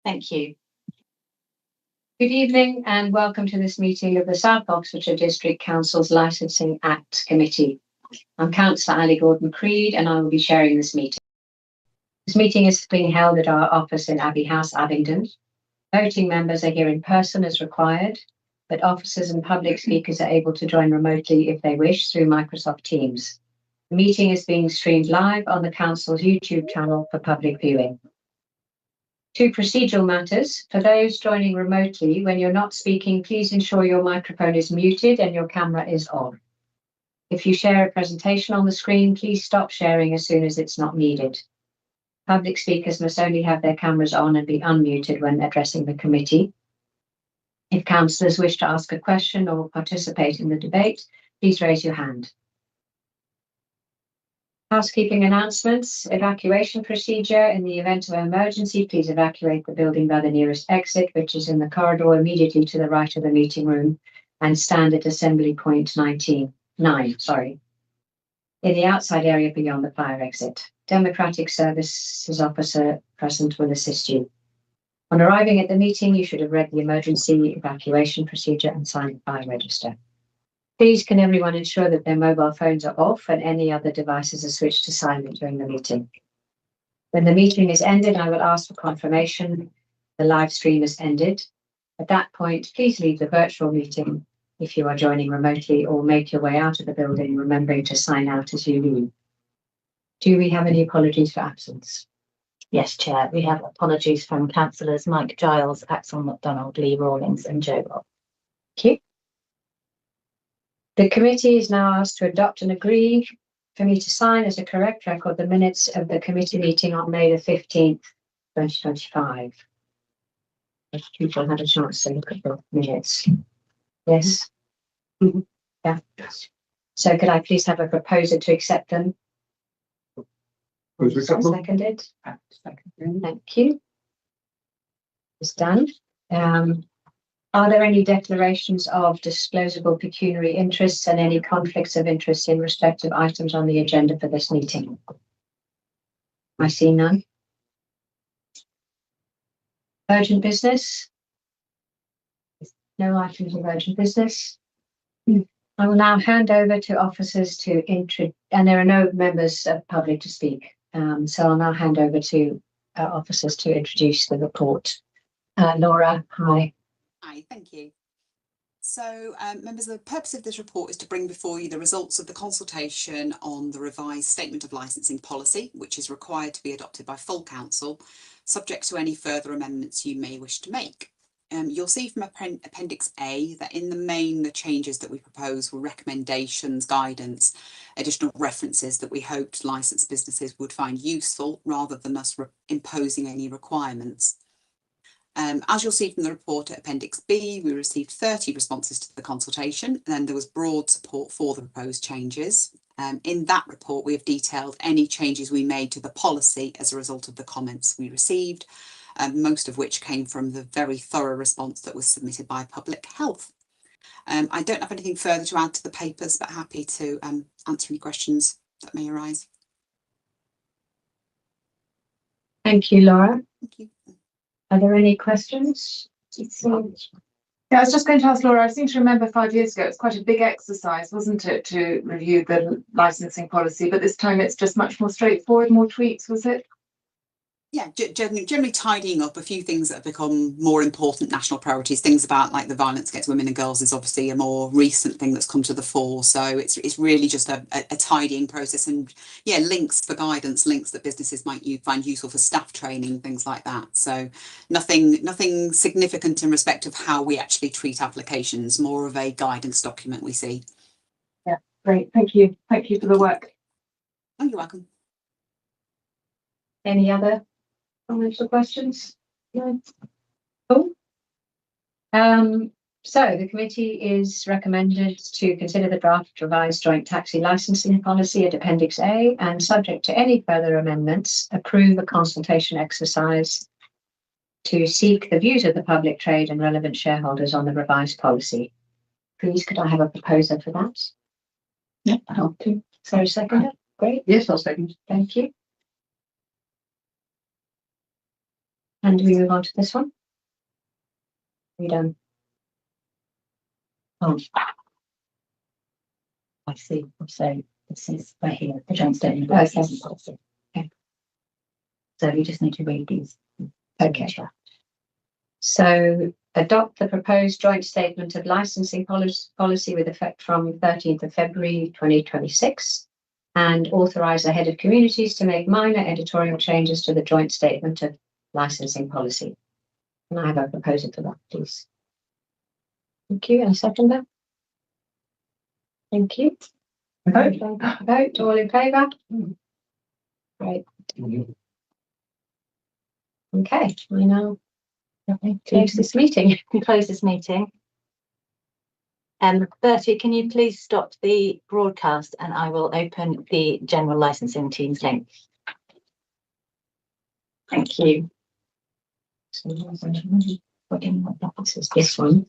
Thank you. Good evening and welcome to this meeting of the South Oxfordshire District Council's Licensing Act Committee. I'm Councillor Ali Gordon-Creed and I will be chairing this meeting. This meeting is being held at our office in Abbey House, Abingdon. Voting members are here in person as required, but officers and public speakers are able to join remotely if they wish through Microsoft Teams. The meeting is being streamed live on the Council's YouTube channel for public viewing. Two procedural matters. For those joining remotely, when you're not speaking, please ensure your microphone is muted and your camera is on. If you share a presentation on the screen, please stop sharing as soon as it's not needed. Public speakers must only have their cameras on and be unmuted when addressing the committee. If councillors wish to ask a question or participate in the debate, please raise your hand. Housekeeping announcements. Evacuation procedure. In the event of an emergency, please evacuate the building by the nearest exit, which is in the corridor immediately to the right of the meeting room, and stand at assembly point 9, in the outside area beyond the fire exit. Democratic Services officer present will assist you. On arriving at the meeting, you should have read the emergency evacuation procedure and signed the fire register. Please can everyone ensure that their mobile phones are off and any other devices are switched to silent during the meeting. When the meeting is ended, I will ask for confirmation the live stream is ended. At that point, please leave the virtual meeting if you are joining remotely, or make your way out of the building, remembering to sign out as you leave. Do we have any apologies for absence? Yes, Chair. We have apologies from councillors Mike Giles, Axel MacDonald, Lee Rawlings and Joe Robb. Thank you. The committee is now asked to adopt and agree for me to sign as a correct record the minutes of the committee meeting on May the 15th, 2025. If people had a chance to look at the minutes. Yes. Yeah. So could I please have a proposer to accept them? Seconded. Thank you. It's done. Are there any declarations of disclosable pecuniary interests and any conflicts of interest in respect of items on the agenda for this meeting? I see none. Urgent business? No items of urgent business. I will now hand over to officers to and there are no members of public to speak. So I'll now hand over to officers to introduce the report. Laura, hi. Hi, thank you. So, members, the purpose of this report is to bring before you the results of the consultation on the revised Statement of Licensing Policy, which is required to be adopted by full council, subject to any further amendments you may wish to make. You'll see from Appendix A that in the main, the changes that we propose were recommendations, guidance, additional references that we hoped licensed businesses would find useful rather than us imposing any requirements. As you'll see from the report at Appendix B, we received 30 responses to the consultation, and there was broad support for the proposed changes. In that report, we have detailed any changes we made to the policy as a result of the comments we received, most of which came from the very thorough response that was submitted by Public Health. I don't have anything further to add to the papers, but happy to answer any questions that may arise. Thank you, Laura. Thank you. Are there any questions? Yeah, I was just going to ask Laura, I seem to remember 5 years ago, it's quite a big exercise, wasn't it, to review the licensing policy, but this time it's just much more straightforward, more tweaks, was it? Yeah, generally tidying up a few things that have become more important national priorities. Things about like the violence against women and girls is obviously a more recent thing that's come to the fore. So it's really just a tidying process, and yeah, links for guidance, links that businesses might find useful for staff training, things like that. So nothing significant in respect of how we actually treat applications. More of a guidance document we see. Yeah, great. Thank you. Thank you for the work. Oh, you're welcome. Any other comments or questions? No. Cool. So the committee is recommended to consider the draft revised joint taxi licensing policy at Appendix A, and subject to any further amendments, approve a consultation exercise to seek the views of the public trade and relevant shareholders on the revised policy. Please, could I have a proposer for that? Yeah, I'll do. So a seconder? Great. Yes, I'll second. Thank you. And do we move on to this one? We done. Oh. I see. So this is right here, the joint statement of licensing policy. Okay. So you just need to read these. Okay. So adopt the proposed joint statement of licensing policy with effect from 13th of February 2026 and authorise the head of communities to make minor editorial changes to the joint statement of licensing policy. Can I have a proposal for that, please? Thank you. And a seconder? Thank you. Vote. All in favour? Great. Okay, we now close this meeting. We close this meeting. Bertie, can you please stop the broadcast and I will open the general licensing Teams link. Thank you. So, this is this one.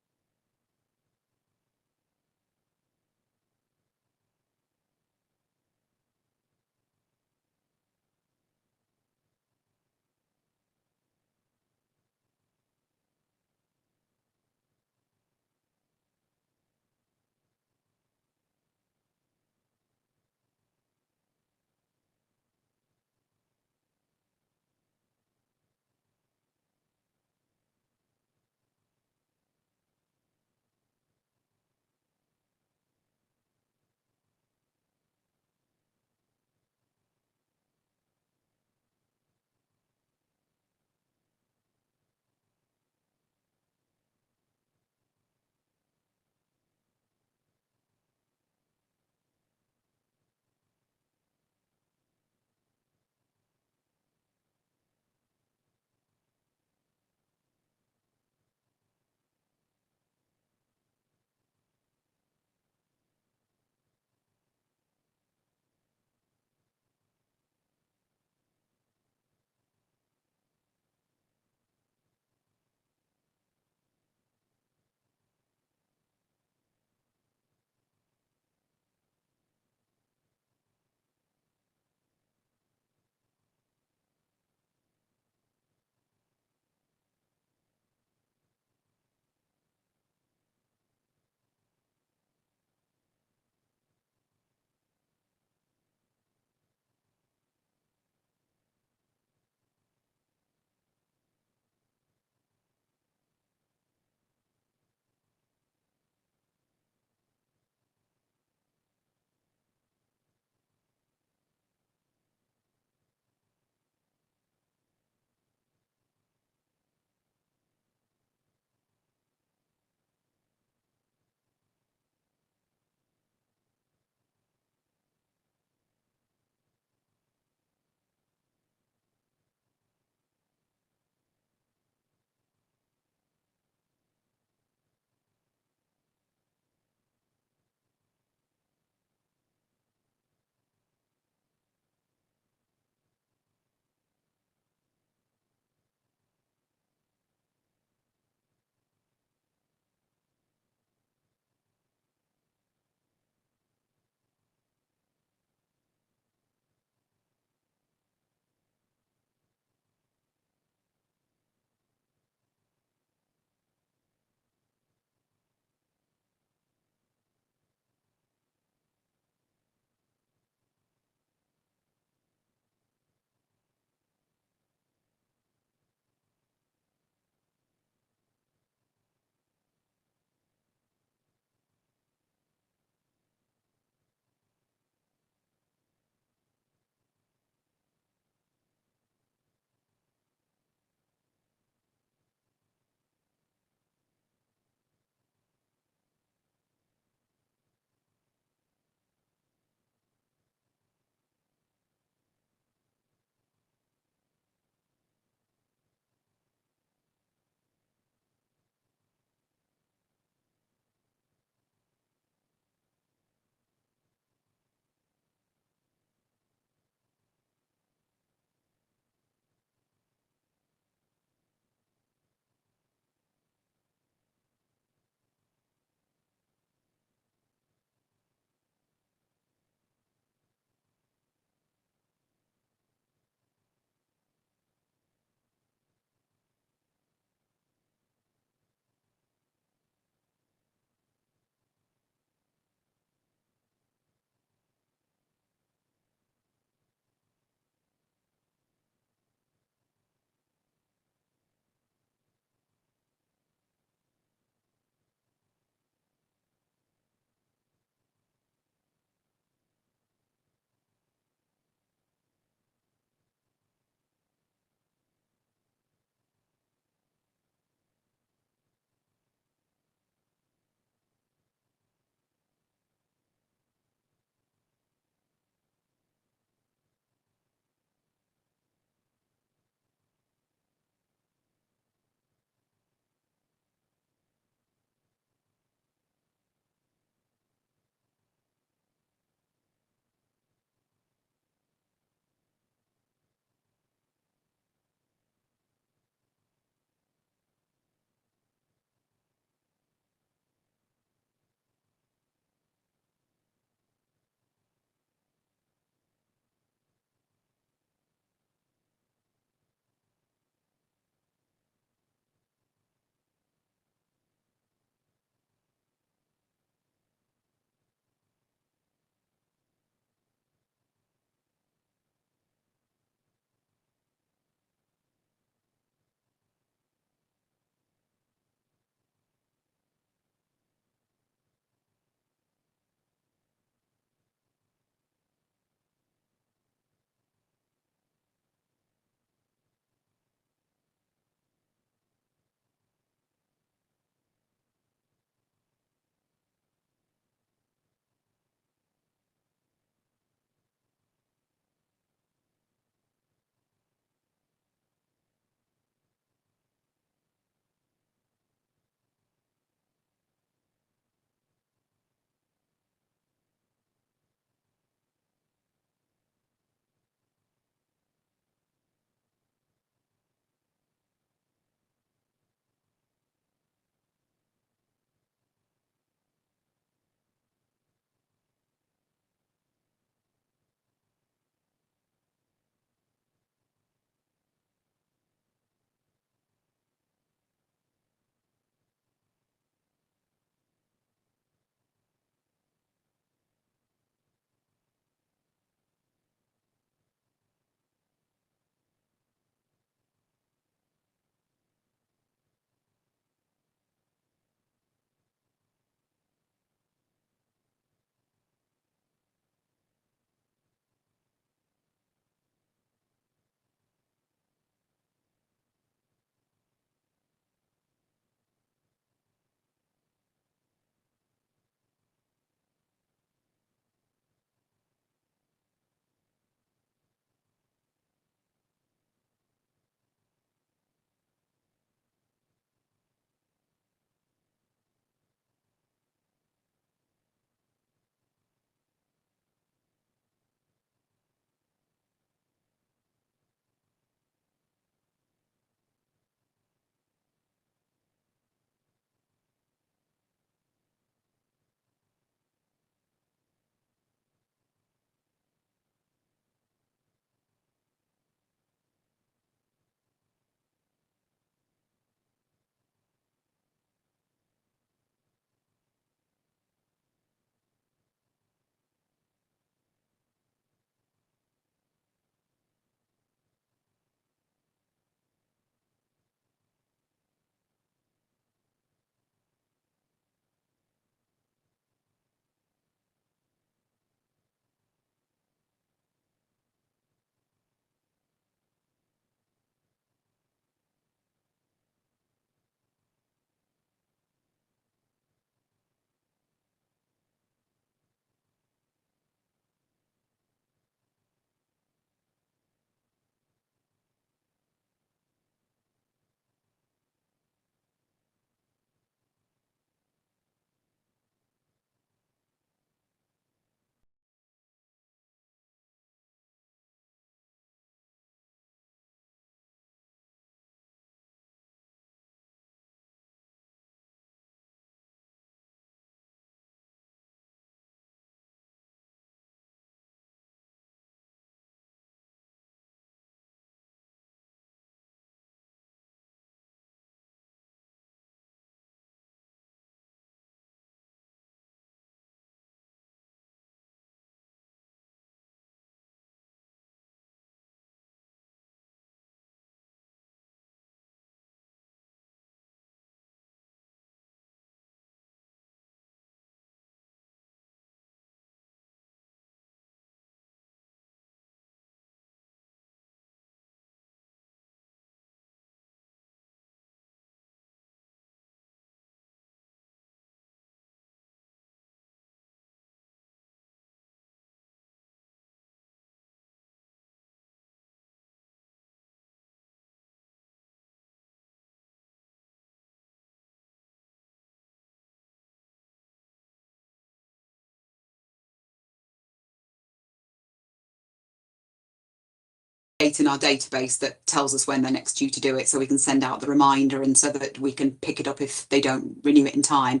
in our database that tells us when they're next due to do it, so we can send out the reminder and so that we can pick it up if they don't renew it in time.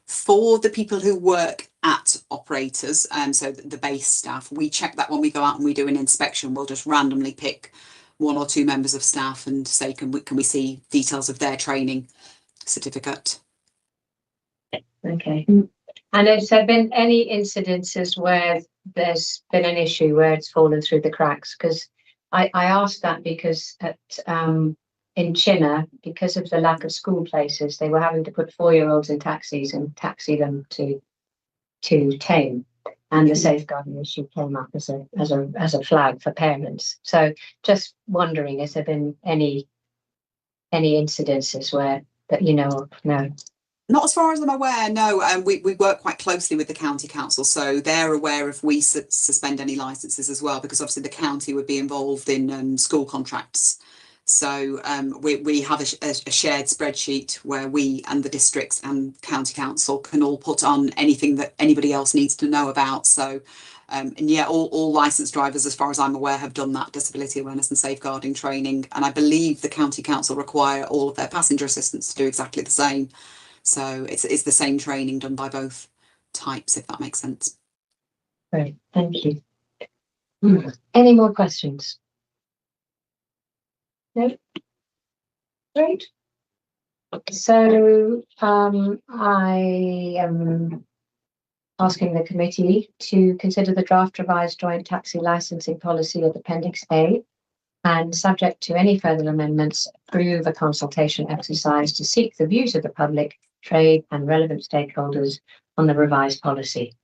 For the people who work at operators, so the base staff, we check that when we go out and we do an inspection. We'll just randomly pick 1 or 2 members of staff and say, can we see details of their training certificate? Okay. And has there been any incidences where there's been an issue where it's fallen through the cracks? Because I asked that because at in Chinner, because of the lack of school places, they were having to put 4-year-olds in taxis and taxi them to Tame, and the safeguarding issue came up as a flag for parents. So just wondering, has there been any incidences where that you know of? No. Not as far as I'm aware, no. We work quite closely with the county council, so they're aware if we suspend any licences as well, because obviously the county would be involved in school contracts. So we have a shared spreadsheet where we and the districts and county council can all put on anything that anybody else needs to know about. So and yeah, all licensed drivers, as far as I'm aware, have done that disability awareness and safeguarding training. And I believe the county council require all of their passenger assistants to do exactly the same. So it's the same training done by both types, if that makes sense. Great, thank you. Any more questions? No? Great. So I am asking the committee to consider the draft revised joint taxi licensing policy of Appendix A, and subject to any further amendments, approve a consultation exercise to seek the views of the public, trade and relevant stakeholders on the revised policy.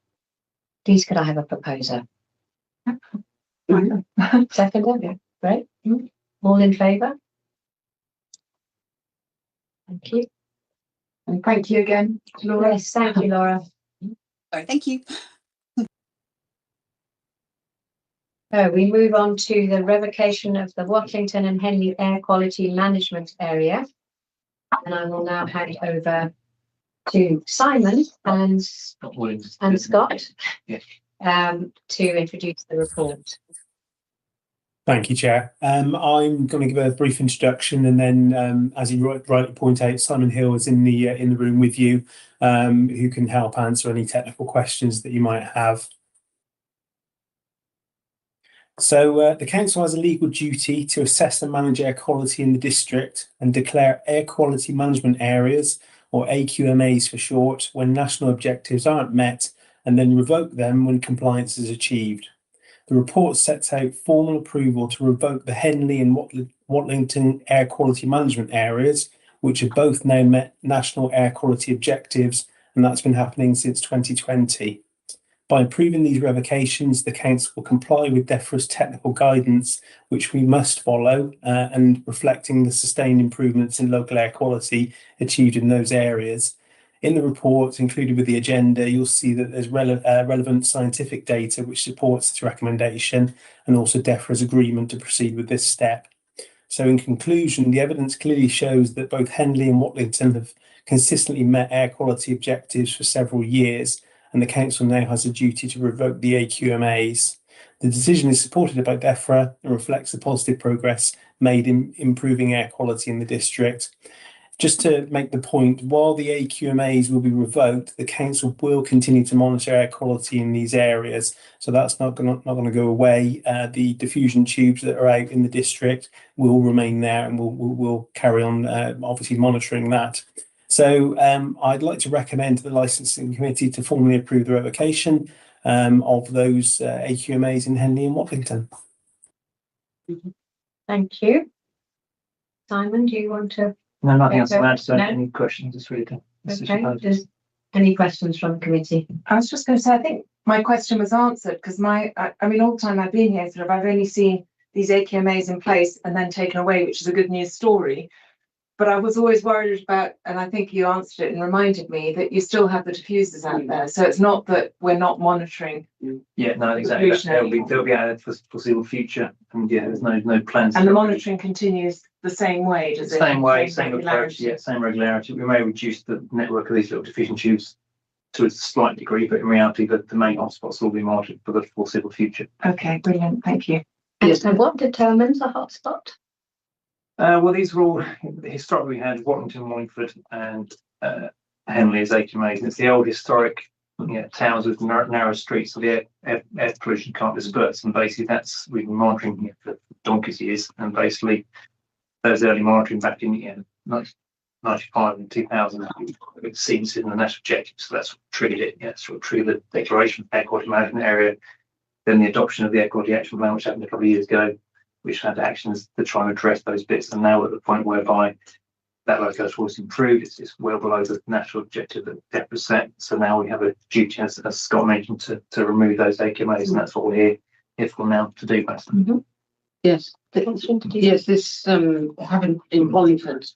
Please could I have a proposer? Seconder? Yeah. Great. All in favour? Thank you. And thank you again, Laura. Yes, thank you, Laura. Sorry, thank you. So we move on to the revocation of the Watlington and Henley Air Quality Management Area. And I will now hand over to Simon and Scott to introduce the report. Thank you, Chair. I'm going to give a brief introduction, and then, as you rightly point out, Simon Hill is in the room with you, who can help answer any technical questions that you might have. So, the council has a legal duty to assess and manage air quality in the district and declare air quality management areas, or AQMAs for short, when national objectives aren't met, and then revoke them when compliance is achieved. The report sets out formal approval to revoke the Henley and Watlington air quality management areas, which have both now met national air quality objectives, and that's been happening since 2020. By approving these revocations, the council will comply with DEFRA's technical guidance, which we must follow, and reflecting the sustained improvements in local air quality achieved in those areas. In the report included with the agenda, you'll see that there's relevant scientific data which supports this recommendation, and also DEFRA's agreement to proceed with this step. So in conclusion, the evidence clearly shows that both Henley and Watlington have consistently met air quality objectives for several years, and the council now has a duty to revoke the AQMAs. The decision is supported by DEFRA and reflects the positive progress made in improving air quality in the district. Just to make the point, while the AQMAs will be revoked, the council will continue to monitor air quality in these areas. So that's not going to go away. The diffusion tubes that are out in the district will remain there, and we'll carry on obviously monitoring that. So I'd like to recommend to the licensing committee to formally approve the revocation of those AQMAs in Henley and Watlington. Thank you. Simon, do you want to? No, nothing else to add. So any questions? It's really good. Okay. Does any questions from the committee? I was just going to say, I think my question was answered, because I mean, all the time I've been here, I've only seen these AQMAs in place and then taken away, which is a good news story. But I was always worried about, and I think you answered it and reminded me that you still have the diffusers out there. So it's not that we're not monitoring. Yeah, no, exactly. They'll be added for foreseeable future. And yeah, there's no plans. And the monitoring continues the same way, does it? Same way, same approach. Yeah, same regularity. We may reduce the network of these little diffusion tubes to a slight degree, but in reality, the main hotspots will be monitored for the foreseeable future. Okay, brilliant. Thank you. Yes. And what determines a hotspot? Well, these are all historically we had Wattington, Wallingford, and Henley as HMAs. And it's the old historic towns with narrow streets, so the air pollution can't disperse. And basically, that's we've been monitoring for donkey's years. And basically, those early monitoring back in 95 and 2000, it seems in the national objective. So that's what triggered it. Yeah, sort of triggered the declaration of air quality management area. Then the adoption of the air quality action plan, which happened a couple of years ago, which had actions to try and address those bits. And now we're at the point whereby that low was improved. It's well below the national objective that DEFRA set. So now we have a duty, as Scott mentioned, to remove those AQMAs, and that's what we're here for now to do. Mm-hmm. Yes. Yes, this happened in Wallingford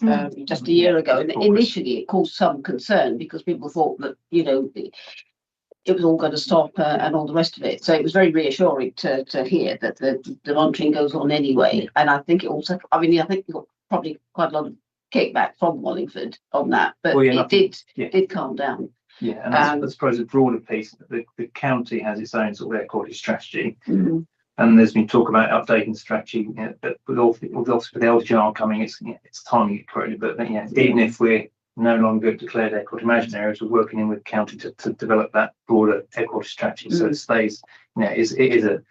just a year ago, and initially it caused some concern because people thought that it was all going to stop and all the rest of it. So it was very reassuring to hear that the monitoring goes on anyway. And I think it also, I think you got probably quite a lot of kickback from Wallingford on that, but it did calm down. Yeah, and I suppose a broader piece, the county has its own sort of air quality strategy. Mm-hmm. And there's been talk about updating strategy, but with the LGR coming, it's timing it correctly. But even if we're no longer declared air quality management areas, we're working in with the county to develop that broader air quality strategy. So it stays, it is a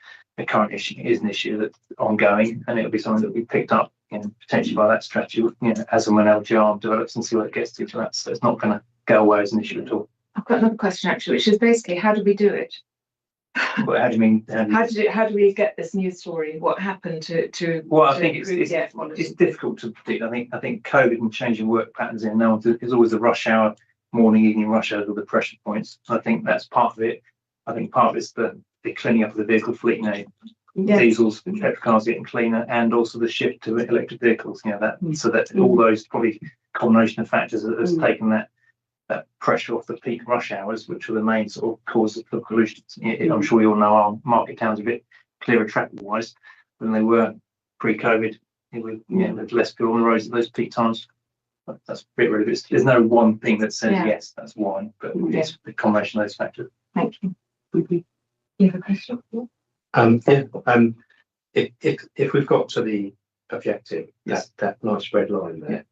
current issue. It is an issue that's ongoing, and it'll be something that will be picked up potentially by that strategy, as and when LGR develops, and see where it gets to. So it's not going to go away as an issue at all. I've got another question actually, which is basically, how do we do it? But how do you mean? How do we get this news story? What happened to? Well, I think it's difficult to predict. I think COVID and changing work patterns in now is always the rush hour, morning, evening rush hours, or the pressure points. I think that's part of it. I think part of it's the cleaning up of the vehicle fleet. Diesels, petrol cars getting cleaner, and also the shift to electric vehicles. So that all those probably combination of factors has taken that pressure off the peak rush hours, which are the main sort of cause of pollution. I'm sure you all know our market towns are a bit clearer traffic wise than they were pre-COVID. There's less people on the roads at those peak times. That's a bit really. There's no one thing that says yes, that's why, but it's the combination of those factors. Thank you. You have a question? If we've got to the objective, that nice red line there,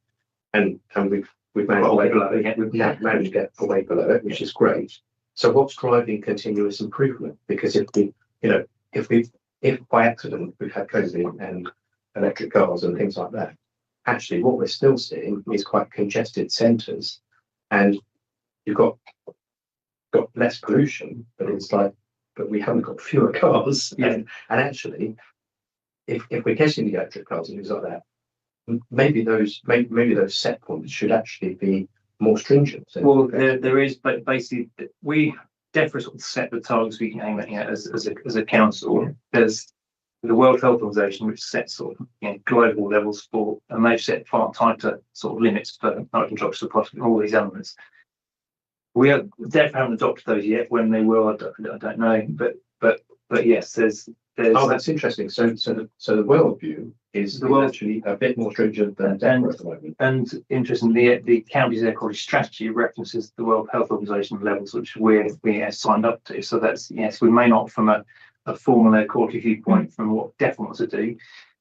and we've managed to get away below it, which is great. So what's driving continuous improvement? Because if by accident we've had COVID and electric cars and things like that, actually what we're still seeing is quite congested centres, and you've got less pollution, but we haven't got fewer cars. And actually, if we're getting the electric cars and things like that, maybe those set points should actually be more stringent. Well, there is, but basically we DEFRA sort of set the targets we can aim at as a council. There's the World Health Organization, which sets sort of global levels and they've set far tighter sort of limits for nitrogen dioxide and all these elements. We DEFRA haven't adopted those yet. When they will, I don't know. But yes, there's. Oh, that's interesting. So the world view is actually a bit more stringent than DEFRA at the moment. And interestingly, the county's air quality strategy references the World Health Organization levels, which we signed up to. So that's we may not, from a formal air quality viewpoint, from what DEFRA wants to do,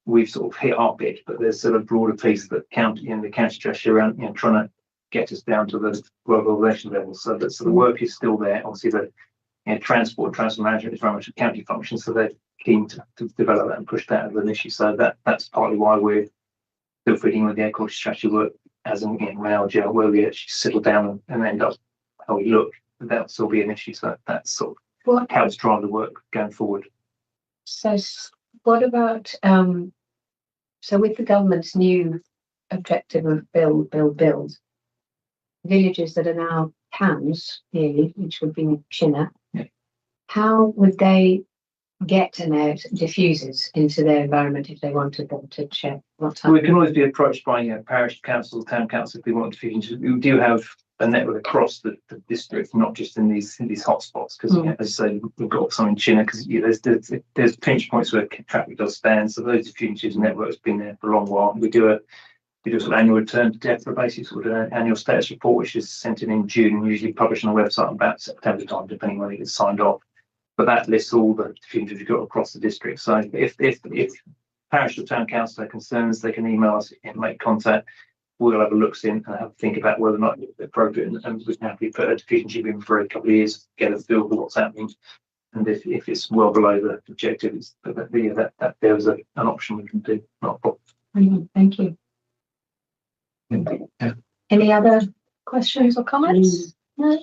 we've sort of hit our bit. But there's sort of broader piece that the county strategy around trying to get us down to the World Organization level. So the work is still there. Obviously, the transport management is very much a county function, so they're keen to develop that and push that as an issue. So that's partly why we're still fitting with the air quality strategy work as in when LGR, where we actually settle down and end up how we look. That'll still be an issue. So that's sort of how it's driving the work going forward. So what about so with the government's new objective of build, villages that are now towns, nearly, which would be Chinner, how would they get an air diffusers into their environment if they wanted them to check what's happening? We can always be approached by parish council, town council if we want diffusion. We do have a network across the district, not just in these hotspots, because as I say, we've got some in Chinner, because there's pinch points where traffic does stand. So those diffusion networks have been there for a long while. We do a sort of annual return to DEFRA, basically sort of an annual status report, which is sent in June and usually published on the website about September time, depending when it gets signed off. but that lists all the diffusions you've got across the district. So if parish or town council have concerns, they can email us and make contact. We'll have a look in and have a think about whether or not it's appropriate, and we can happily put a diffusion in for a couple of years, get a feel for what's happening. And if it's well below the objective, that there's an option we can do, not a problem. Brilliant, thank you. Any other questions or comments? No?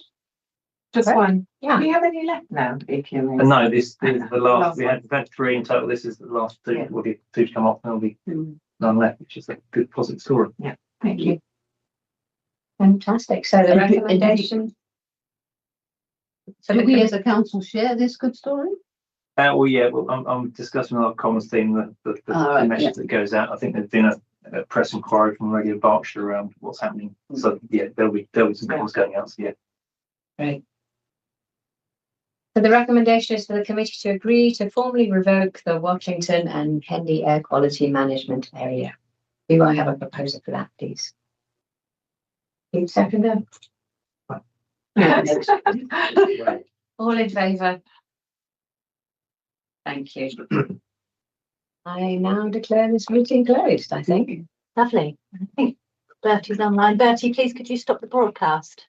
Just Right. one. Yeah. Do we have any left now, AQMAs? And no, this is the last. Last We had 3 in total. This is the last 2. Yeah. Will be 2 to come off, and there'll be Mm. none left, which is a good positive story. Thank you. Fantastic. So the And do- recommendation. So Do the we as a council share this good story? Well, yeah. Well, I'm discussing our commons theme, the Right, message that goes out. I think there's been a press inquiry from Radio Berkshire around what's happening. So yeah, there'll be some calls going out. So yeah. Right. So the recommendation is for the committee to agree to formally revoke the Washington and Hendy Air Quality Management Area. Do I have a proposal for that, please? You second them? All in favour? Thank you. I now declare this meeting closed, I think. Lovely. I think Bertie's online. Bertie, please could you stop the broadcast?